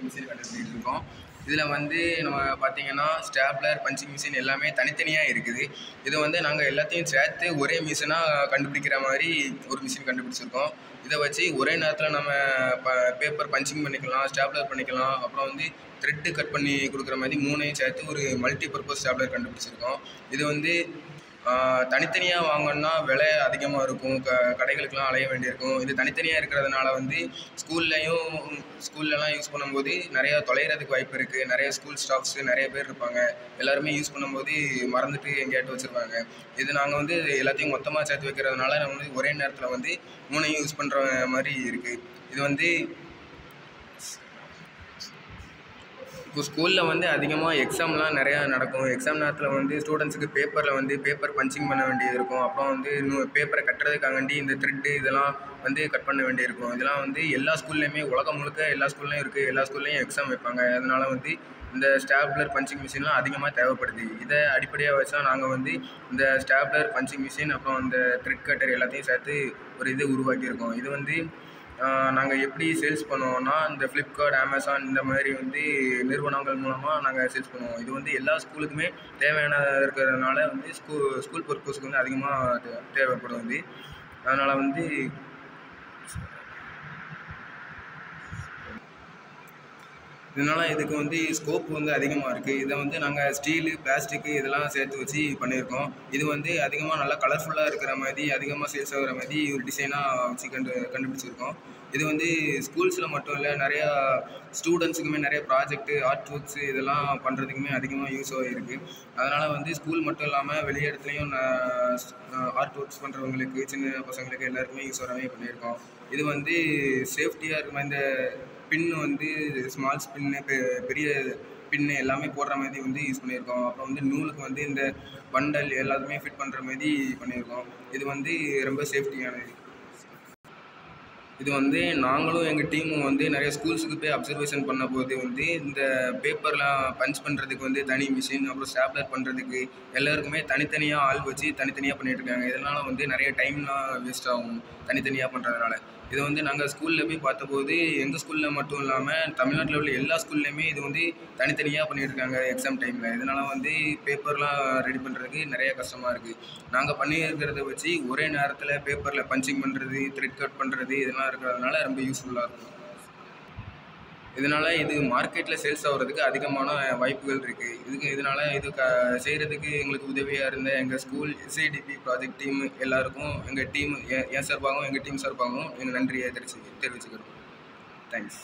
Machine கண்டுபிடிச்சிட்டு இருக்கோம். இதில் வந்து நம்ம பார்த்தீங்கன்னா ஸ்டாப்லர், பஞ்சிங் மிஷின் எல்லாமே தனித்தனியாக இருக்குது. இது வந்து நாங்கள் எல்லாத்தையும் சேர்த்து ஒரே மிஷினாக கண்டுபிடிக்கிற மாதிரி ஒரு மிஷின் கண்டுபிடிச்சிருக்கோம். இதை வச்சு ஒரே நேரத்தில் நம்ம பேப்பர் பஞ்சிங் பண்ணிக்கலாம், ஸ்டாப்லர் பண்ணிக்கலாம், அப்புறம் வந்து த்ரெட்டு கட் பண்ணி கொடுக்குற மாதிரி மூணையும் சேர்த்து ஒரு மல்டி பர்பஸ் ஸ்டாப்லர் கண்டுபிடிச்சிருக்கோம். இது வந்து தனித்தனியாக வாங்கணுன்னா விலை அதிகமாக இருக்கும், கடைகளுக்கெலாம் அலைய வேண்டியிருக்கும். இது தனித்தனியாக இருக்கிறதுனால வந்து ஸ்கூல்லலாம் யூஸ் பண்ணும்போது நிறையா தொலைகிறதுக்கு வாய்ப்பு இருக்குது. நிறைய ஸ்கூல் ஸ்டாஃப்ஸு நிறைய பேர் இருப்பாங்க. எல்லாருமே யூஸ் பண்ணும்போது மறந்துட்டு எங்கேயாட்டு வச்சுருப்பாங்க. இது நாங்கள் வந்து எல்லாத்தையும் மொத்தமாக சேர்த்து வைக்கிறதுனால நம்ம வந்து ஒரே நேரத்தில் வந்து மூணையும் யூஸ் பண்ணுற மாதிரி இருக்குது. இது வந்து இப்போ ஸ்கூலில் வந்து அதிகமாக எக்ஸாம்லாம் நிறையா நடக்கும். எக்ஸாம் நேரத்தில் வந்து ஸ்டூடெண்ட்ஸுக்கு பேப்பரில் வந்து பேப்பர் பஞ்சிங் பண்ண வேண்டியது இருக்கும். அப்புறம் வந்து இன்னும் பேப்பரை கட்டுறதுக்காண்டி இந்த த்ரெட்டு இதெல்லாம் வந்து கட் பண்ண வேண்டியிருக்கும். இதெல்லாம் வந்து எல்லா ஸ்கூல்லையுமே உலகம் முழுக்க எல்லா ஸ்கூல்லையும் இருக்குது. எல்லா ஸ்கூல்லையும் எக்ஸாம் வைப்பாங்க. அதனால் வந்து இந்த ஸ்டாப்லர் பஞ்சிங் மிஷின்லாம் அதிகமாக தேவைப்படுது. இதை அடிப்படையாக வச்சு தான் நாங்கள் வந்து இந்த ஸ்டாப்லர் பஞ்சிங் மிஷின் அப்புறம் இந்த த்ரெட் கட்டர் எல்லாத்தையும் சேர்த்து ஒரு இது உருவாக்கியிருக்கோம். இது வந்து நாங்கள் எப்படி சேல்ஸ் பண்ணுவோம்னா இந்த ஃப்ளிப்கார்ட், அமேசான் இந்த மாதிரி வந்து நிறுவனங்கள் மூலமாக நாங்கள் சேல்ஸ் பண்ணுவோம். இது வந்து எல்லா ஸ்கூலுக்குமே தேவையானதாக இருக்கிறதுனால வந்து ஸ்கூல் பர்பஸ்க்கு வந்து அதிகமாக தேவைப்படும் இது. அதனால் வந்து இதனால் இதுக்கு வந்து ஸ்கோப் வந்து அதிகமாக இருக்குது. இதை வந்து நாங்கள் ஸ்டீலு, பிளாஸ்டிக்கு இதெல்லாம் சேர்த்து வச்சு பண்ணியிருக்கோம். இது வந்து அதிகமாக நல்லா கலர்ஃபுல்லாக இருக்கிற மாதிரி, அதிகமாக சேல்ஸ் ஆகிற மாதிரி ஒரு டிசைனாக வச்சு கண்டுபிடிச்சிருக்கோம். இது வந்து ஸ்கூல்ஸில் மட்டும் இல்லை, நிறையா ஸ்டூடெண்ட்ஸுக்குமே நிறைய ப்ராஜெக்ட்டு, ஆர்ட் ஒர்க்ஸு இதெல்லாம் பண்ணுறதுக்குமே அதிகமாக யூஸ் ஆகிருக்கு. அதனால் வந்து ஸ்கூல் மட்டும் இல்லாமல் வெளி இடத்துலையும் ஆர்ட் ஒர்க்ஸ் பண்ணுறவங்களுக்கு, சின்ன பசங்களுக்கு எல்லாருக்குமே யூஸ் ஆகிற மாதிரி பண்ணியிருக்கோம். இது வந்து சேஃப்டியாக இருக்கும். இந்த பின்னு வந்து ஸ்மால் ஸ்பின்னு, பெரிய பின்னு எல்லாமே போடுற மாதிரி வந்து யூஸ் பண்ணியிருக்கோம். அப்புறம் வந்து நூலுக்கு வந்து இந்த பண்டல் எல்லாத்துமே ஃபிட் பண்ணுற மாதிரி பண்ணியிருக்கோம். இது வந்து ரொம்ப சேஃப்டியானது. இது வந்து நாங்களும் எங்கள் டீமும் வந்து நிறைய ஸ்கூல்ஸுக்கு போய் அப்சர்வேஷன் பண்ண போது வந்து இந்த பேப்பர்லாம் பஞ்ச் பண்ணுறதுக்கு வந்து தனி மிஷின், அப்புறம் ஸ்டாப்லர் பண்ணுறதுக்கு எல்லாருக்குமே தனித்தனியாக ஆள் வச்சு தனித்தனியாக பண்ணிகிட்ருக்காங்க. இதனால் வந்து நிறைய டைம்லாம் வேஸ்ட் ஆகும் தனித்தனியாக பண்ணுறதுனால. இதை வந்து நாங்கள் ஸ்கூலில் போய் பார்த்தபோது எங்கள் ஸ்கூலில் மட்டும் இல்லாமல் தமிழ்நாட்டில் உள்ள எல்லா ஸ்கூல்லையுமே இது வந்து தனித்தனியாக பண்ணிகிட்ருக்காங்க எக்ஸாம் டைமில். இதனால் வந்து பேப்பர்லாம் ரெடி பண்ணுறதுக்கு நிறைய கஷ்டமாக இருக்குது. நாங்கள் பண்ணியிருக்கிறத வச்சு ஒரே நேரத்தில் பேப்பரில் பஞ்சிங் பண்ணுறது, த்ரெட் கட் பண்ணுறது இதெல்லாம் இருக்கிறதுனால ரொம்ப யூஸ்ஃபுல்லாக இருக்கும். இதனால் இது மார்க்கெட்டில் சேல்ஸ் ஆகிறதுக்கு அதிகமான வாய்ப்புகள் இருக்குது. இதனால் இது செய்கிறதுக்கு எங்களுக்கு உதவியாக இருந்த எங்கள் ஸ்கூல் SIDP ப்ராஜெக்ட் டீம் எல்லாருக்கும் எங்கள் டீம் என் சார்பாகவும் எங்கள் டீம் சார்பாகவும் எங்கள் நன்றியை தெரிவிச்சுக்கிறோம். தேங்க்ஸ்.